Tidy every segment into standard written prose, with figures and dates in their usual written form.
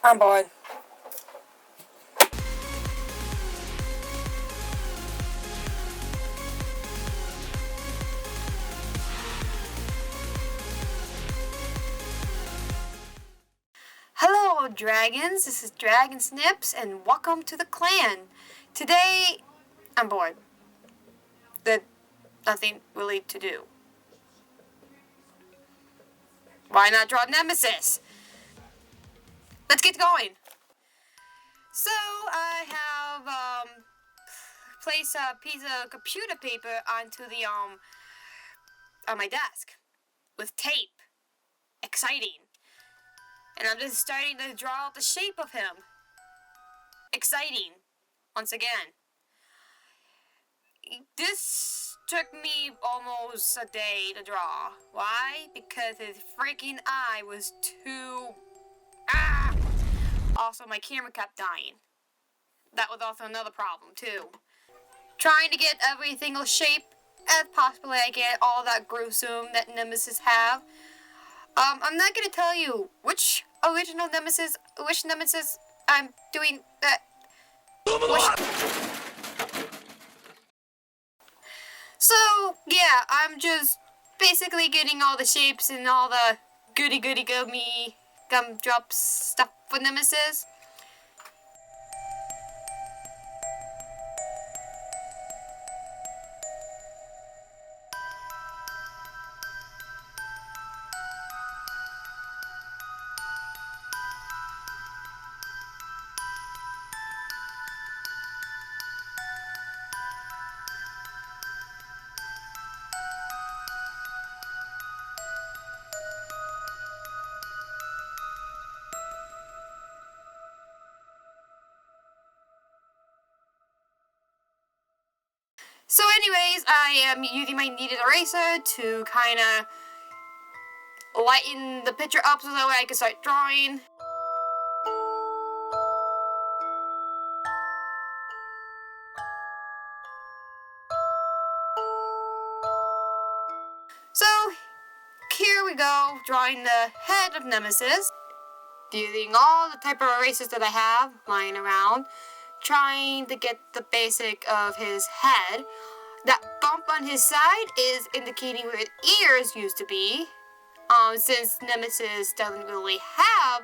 I'm bored. Hello, dragons. This is Dragonsnips, and welcome to the clan. Today, I'm bored. There's nothing really to do. Why not draw Nemesis? Let's get going. So, I have placed a piece of computer paper onto the on my desk with tape. Exciting. And I'm just starting to draw out the shape of him. Exciting. Once again. This took me almost a day to draw. Why? Because his freaking eye was too... Also, my camera kept dying. That was also another problem, too. Trying to get every single shape as possibly I get all that gruesome that Nemesis have. I'm not gonna tell you which Nemesis I'm doing that. So, yeah, I'm just basically getting all the shapes and all the goody gumdrops stuff for Nemesis. So anyways, I am using my kneaded eraser to kind of lighten the picture up so that way I can start drawing. So, here we go, drawing the head of Nemesis. Using all the type of erasers that I have lying around. Trying to get the basic of his head. That bump on his side is indicating where his ears used to be. Since Nemesis doesn't really have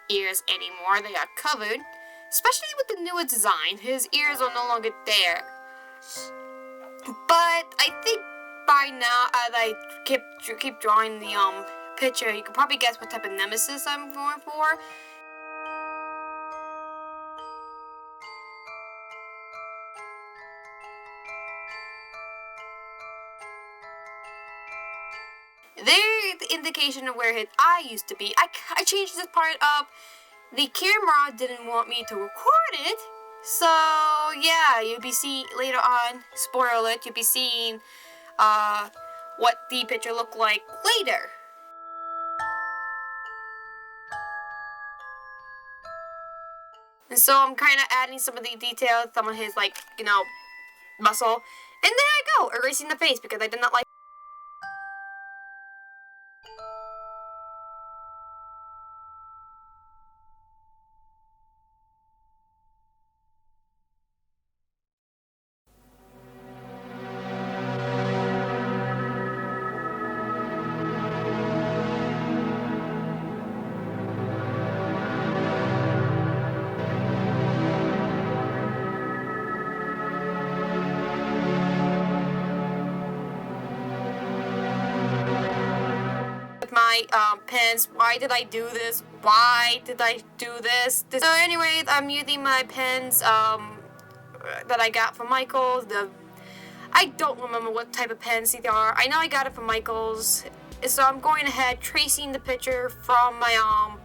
ears anymore, they are covered. Especially with the newer design, his ears are no longer there. But I think by now, as I keep drawing the picture, you can probably guess what type of Nemesis I'm going for. There's the indication of where his eye used to be. I changed this part up. The camera didn't want me to record it. So, yeah, you'll be seeing later on, spoiler alert, you'll be seeing what the picture looked like later. And so I'm kind of adding some of the details, some of his, muscle. And there I go, erasing the face because I did not like. My pens. Why did I do this? So anyways, I'm using my pens that I got from Michael's. I don't remember what type of pens these are. I know I got it from Michael's. So I'm going ahead tracing the picture from my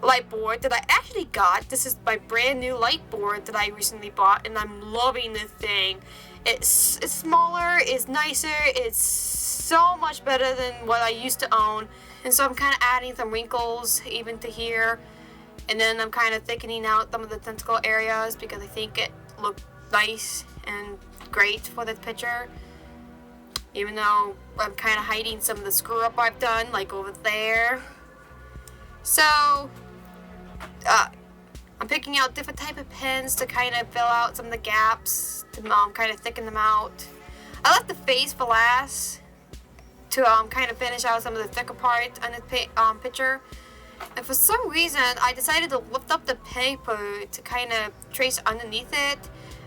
light board that I actually got. This is my brand new light board that I recently bought, and I'm loving this thing. It's smaller, it's nicer, it's so much better than what I used to own. And so I'm kind of adding some wrinkles even to here. And then I'm kind of thickening out some of the tentacle areas because I think it looked nice and great for this picture. Even though I'm kind of hiding some of the screw up I've done, like over there. So, I'm picking out different type of pens to kind of fill out some of the gaps, to kind of thicken them out. I left the face for last to kind of finish out some of the thicker parts on the picture. And for some reason, I decided to lift up the paper to kind of trace underneath it,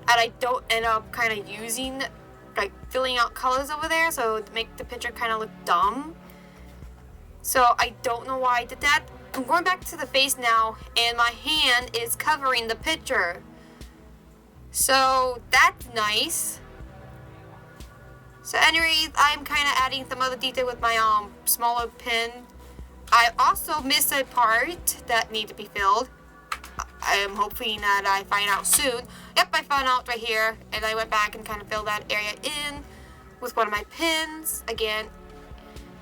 and I don't end up kind of using, like, filling out colors over there, so to make the picture kind of look dumb. So I don't know why I did that. I'm going back to the face now, and my hand is covering the picture. So that's nice. So anyways, I'm kind of adding some other detail with my smaller pen. I also missed a part that needs to be filled. I am hoping that I find out soon. Yep, I found out right here, and I went back and kind of filled that area in with one of my pens again.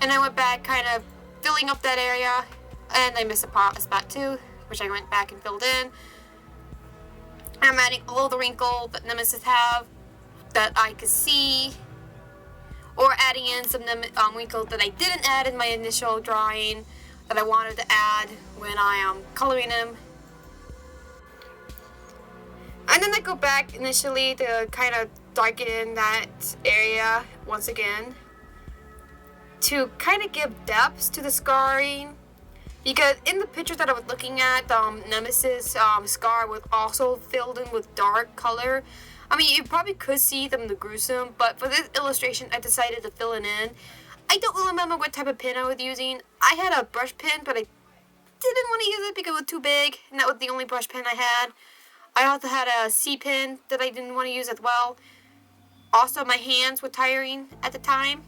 And I went back kind of filling up that area, and I missed a spot too, which I went back and filled in. I'm adding all the wrinkles that Nemesis have that I could see, or adding in some wrinkles that I didn't add in my initial drawing that I wanted to add when I am coloring him. And then I go back initially to kind of darken that area once again to kind of give depth to the scarring, because in the picture that I was looking at, Nemesis scar was also filled in with dark color. I mean, you probably could see them the gruesome, but for this illustration, I decided to fill it in. I don't really remember what type of pen I was using. I had a brush pen, but I didn't want to use it because it was too big, and that was the only brush pen I had. I also had a C pen that I didn't want to use as well. Also, my hands were tiring at the time,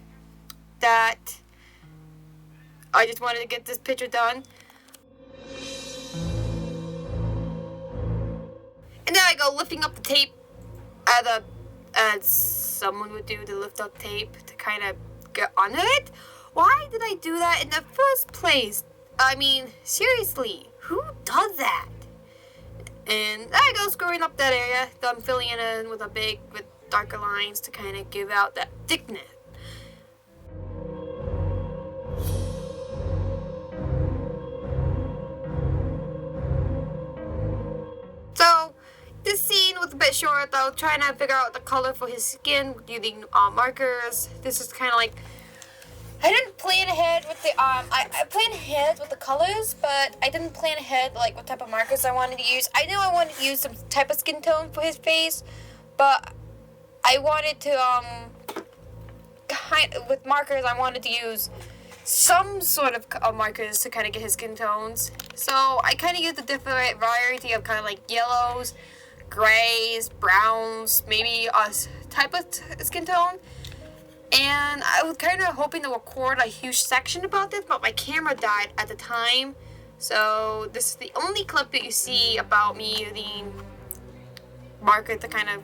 that I just wanted to get this picture done. And then I go lifting up the tape as someone would do to lift up tape to kind of get under it. Why did I do that in the first place? I mean, seriously, who does that? And I go screwing up that area. So I'm filling it in with darker lines to kind of give out that thickness. So this scene was a bit short. I was trying to figure out the color for his skin using markers. This is kind of like, I didn't plan ahead with the I planned ahead with the colors, but I didn't plan ahead like what type of markers I wanted to use. I knew I wanted to use some type of skin tone for his face, but I wanted to with markers I wanted to use some sort of markers to kind of get his skin tones. So I kind of used a different variety of kind of like yellows, grays, browns, maybe a type of skin tone. And I was kind of hoping to record a huge section about this, but my camera died at the time. So this is the only clip that you see about me using marker to kind of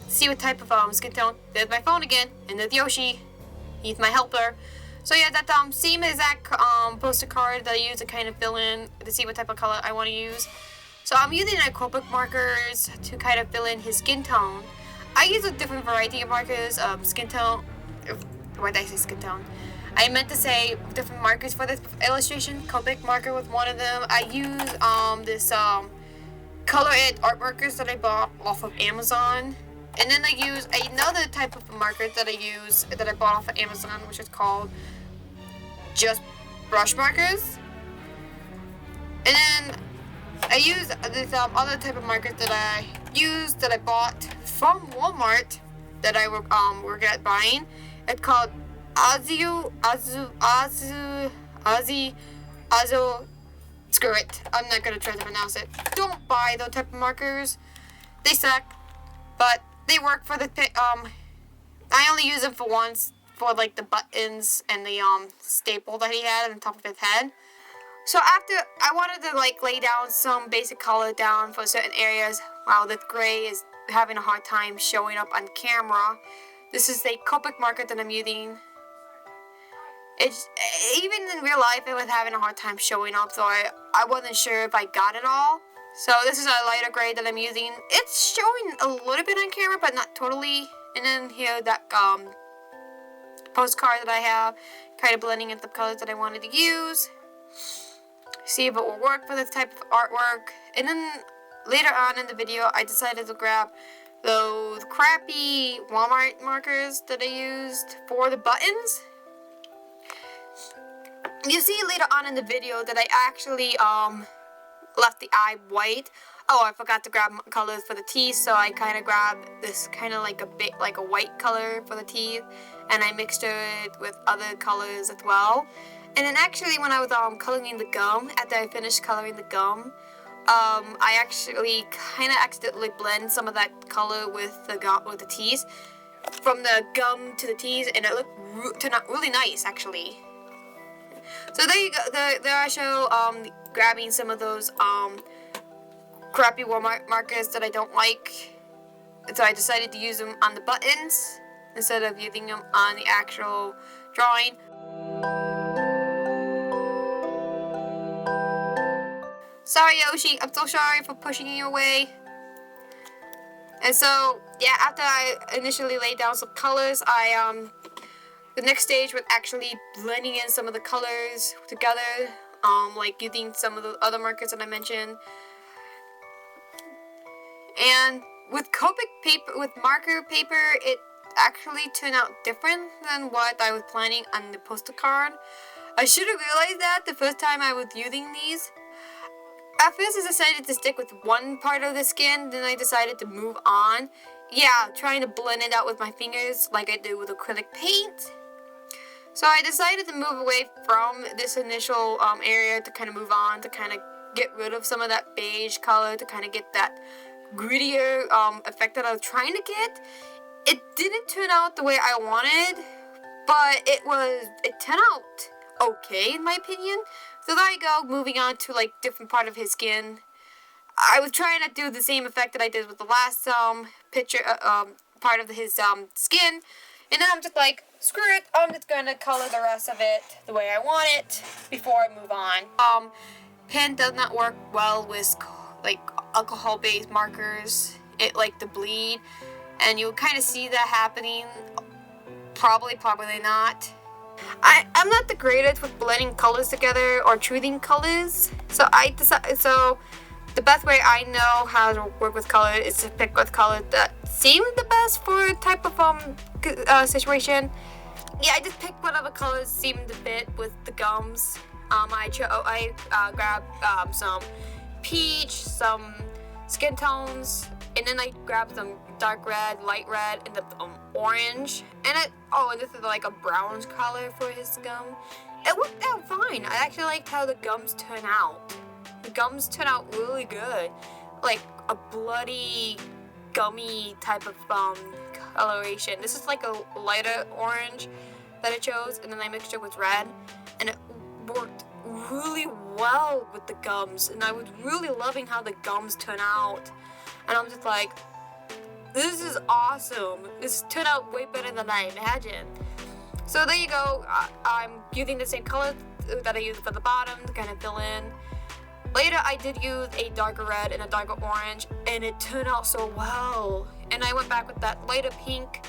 see what type of skin tone. There's my phone again, and there's Yoshi. He's my helper. So yeah, that same exact poster card that I use to kind of fill in to see what type of color I want to use. So I'm using acrylic markers to kind of fill in his skin tone. I use a different variety of markers, skin tone. Why did I say skin tone? I meant to say different markers for this illustration. Copic marker was one of them. I use this color it art markers that I bought off of Amazon. And then I use another type of marker that I bought off of Amazon, which is called just brush markers. And then I use this other type of markers that I bought from Walmart that I work at buying. It's called Azu. Screw it. I'm not gonna try to pronounce it. Don't buy those type of markers. They suck, but they work for the I only use them for once for like the buttons and the staple that he had on top of his head. So after I wanted to like lay down some basic color down for certain areas. Wow, the gray is having a hard time showing up on camera. This is a Copic marker that I'm using. It's even in real life it was having a hard time showing up, so I wasn't sure if I got it all. So this is a lighter gray that I'm using. It's showing a little bit on camera, but not totally. And then here that postcard that I have, kind of blending in the colors that I wanted to use. see if it will work for this type of artwork. And then later on in the video, I decided to grab those crappy Walmart markers that I used for the buttons. You see later on in the video that I actually left the eye white. Oh, I forgot to grab colors for the teeth, so I kind of grabbed this kind of like a bit like a white color for the teeth, and I mixed it with other colors as well. And then actually when I was coloring the gum, after I finished coloring the gum, I actually kind of accidentally blend some of that color with the teeth, from the gum to the teeth, and it turned out really nice actually. So there you go. There I show grabbing some of those crappy Walmart markers that I don't like. And so I decided to use them on the buttons instead of using them on the actual drawing. Sorry, Yoshi. I'm so sorry for pushing you away. And so, yeah, after I initially laid down some colors, the next stage was actually blending in some of the colors together, like using some of the other markers that I mentioned. And with Copic paper, with marker paper, it actually turned out different than what I was planning on the poster card. I should have realized that the first time I was using these. At first I decided to stick with one part of the skin, then I decided to move on. Yeah, trying to blend it out with my fingers like I did with acrylic paint. So I decided to move away from this initial area to kind of move on, to kind of get rid of some of that beige color, to kind of get that grittier effect that I was trying to get. It didn't turn out the way I wanted, but it turned out okay in my opinion. So there you go, moving on to like different part of his skin. I was trying to do the same effect that I did with the last picture part of his skin, and then I'm just like, screw it, I'm just gonna color the rest of it the way I want it before I move on. Pen does not work well with like alcohol-based markers. It like to bleed, and you'll kind of see that happening. Probably not. I'm not the greatest with blending colors together or choosing colors, so the best way I know how to work with color is to pick with colors that seem the best for a type of situation. Yeah, I just picked whatever colors seemed to fit with the gums. I grabbed some peach, some skin tones, and then I grabbed some dark red, light red, and the orange. And this is like a brown color for his gum. It worked out fine. I actually liked how the gums turn out. The gums turn out really good. Like a bloody, gummy type of coloration. This is like a lighter orange that I chose, and then I mixed it with red, and it worked really well with the gums, and I was really loving how the gums turn out. And I'm just like, this is awesome. This turned out way better than I imagined. So there you go. I'm using the same color that I used for the bottom to kind of fill in. Later, I did use a darker red and a darker orange, and it turned out so well. And I went back with that lighter pink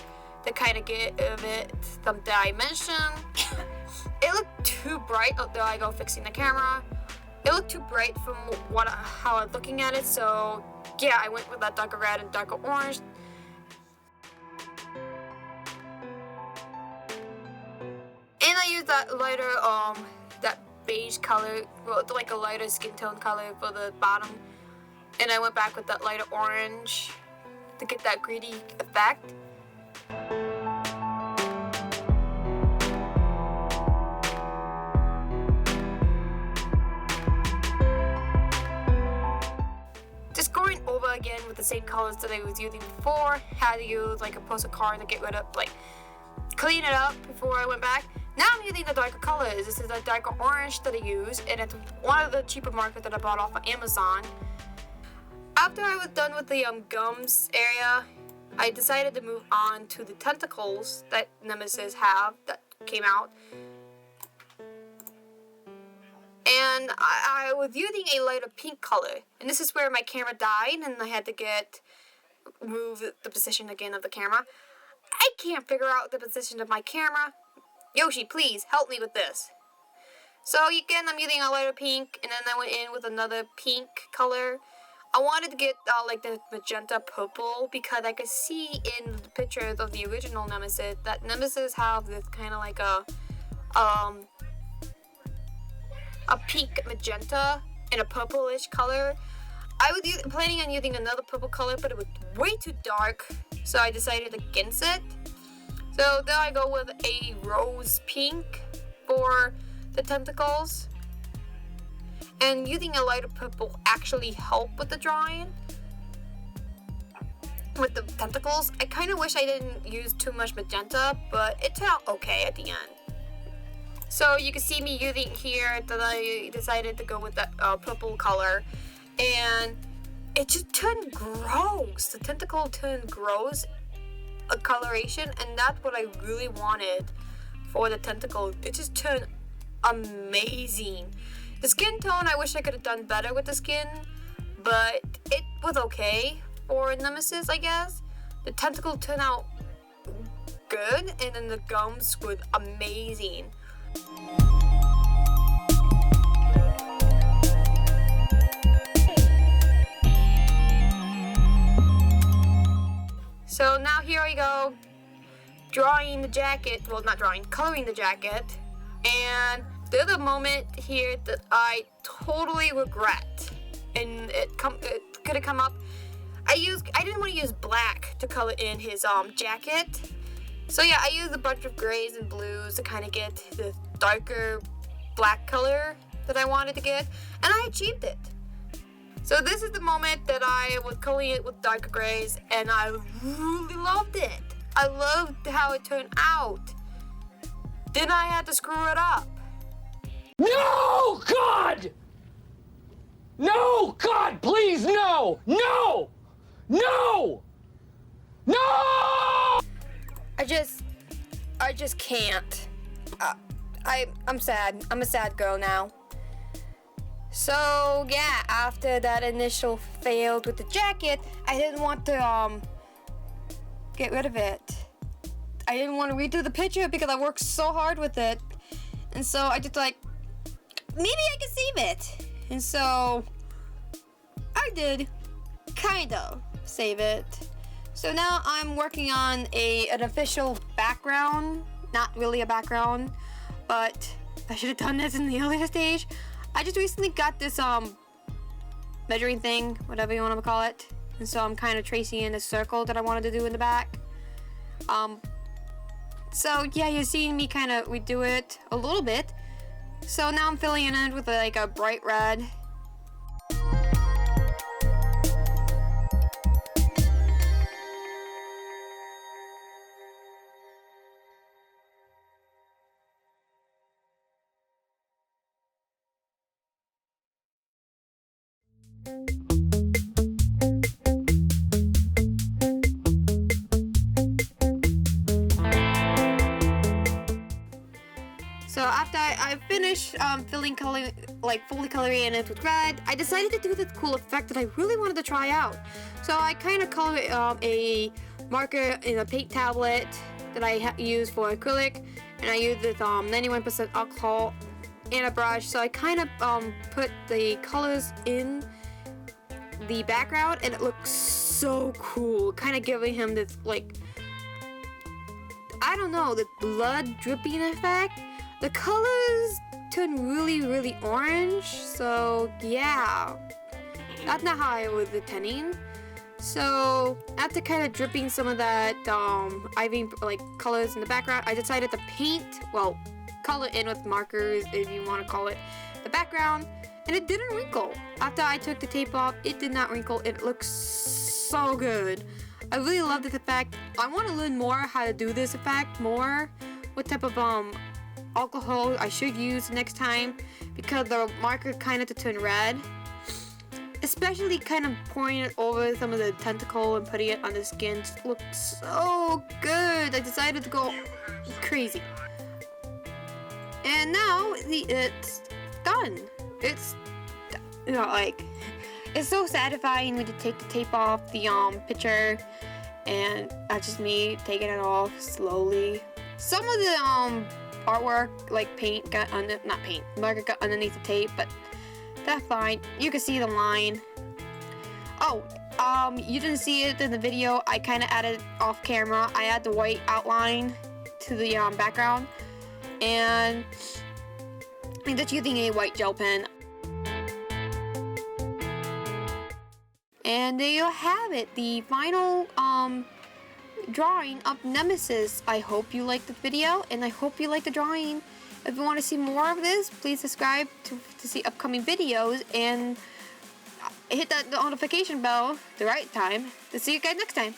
to kind of give it some dimension. It looked too bright. Oh, there I go, fixing the camera. It looked too bright from how I was looking at it, so yeah, I went with that darker red and darker orange. And I used that lighter, that beige color, like a lighter skin tone color for the bottom. And I went back with that lighter orange to get that gritty effect. Just going over again with the same colors that I was using before. Had to use like a poster card to get rid of, like, clean it up before I went back. Now I'm using the darker colors. This is a darker orange that I use, and it's one of the cheaper markers that I bought off of Amazon. After I was done with the gums area, I decided to move on to the tentacles that Nemesis have that came out. And I was using a lighter pink color, and this is where my camera died, and I had to move the position again of the camera. I can't figure out the position of my camera. Yoshi, please help me with this. So again, I'm using a lighter pink, and then I went in with another pink color. I wanted to get like the magenta purple because I could see in the pictures of the original Nemesis that Nemesis have this kind of like a pink magenta in a purplish color. I was planning on using another purple color, but it was way too dark, so I decided against it. So then I go with a rose pink for the tentacles. And using a lighter purple actually helped with the drawing. With the tentacles, I kind of wish I didn't use too much magenta, but it turned out okay at the end. So you can see me using here that I decided to go with that purple color. And it just turned gross. The tentacle turned gross, a coloration, and that's what I really wanted for the tentacle. It just turned amazing. The skin tone, I wish I could have done better with the skin, but it was okay for Nemesis, I guess. The tentacle turned out good, and then the gums were amazing. So now here I go, drawing the jacket, well not drawing, coloring the jacket, and there's a moment here that I totally regret, and it could have come up. I didn't want to use black to color in his jacket, so yeah, I used a bunch of grays and blues to kind of get the darker black color that I wanted to get, and I achieved it. So this is the moment that I was coloring it with darker grays, and I really loved it. I loved how it turned out. Then I had to screw it up. No, God! No, God, please, no! No! No! No! I just can't. I'm sad. I'm a sad girl now. So yeah, after that initial failed with the jacket, I didn't want to get rid of it. I didn't want to redo the picture because I worked so hard with it, and so I just like, maybe I can save it. And so I did kind of save it. So now I'm working on an official background. Not really a background, but I should have done this in the earlier stage. I just recently got this measuring thing, whatever you want to call it. And so I'm kind of tracing in a circle that I wanted to do in the back. So yeah, you're seeing me kind of redo it a little bit. So now I'm filling it in with like a bright red. So after I finished fully coloring it with red, I decided to do this cool effect that I really wanted to try out. So I kind of colored a marker in a paint tablet that I use for acrylic, and I used this 91% alcohol and a brush. So I kind of put the colors in the background, and it looks so cool, kind of giving him this like, I don't know, the blood dripping effect. The colors turn really orange, so yeah, that's not how I was intending. So after kind of dripping some of that ivy like colors in the background, I decided to color in with markers, if you want to call it, the background, and it didn't wrinkle. After I took the tape off, it did not wrinkle. It looks so good. I really love this effect. I want to learn more how to do this effect more. What type of alcohol I should use next time, because the marker kind of to turn red, especially kind of pouring it over some of the tentacle and putting it on the skin. Just looks so good. I decided to go crazy, and now it's done. It's it's so satisfying when you take the tape off the picture, and that's just me taking it off slowly. Some of the artwork, like paint got not paint, marker got underneath the tape, but that's fine. You can see the line. Oh, you didn't see it in the video. I kind of added off camera. I add the white outline to the background, and I'm just using a white gel pen. And there you have it, the final drawing of Nemesis. I hope you liked the video, and I hope you liked the drawing. If you want to see more of this, please subscribe to see upcoming videos, and hit that notification bell the right time to see you guys next time.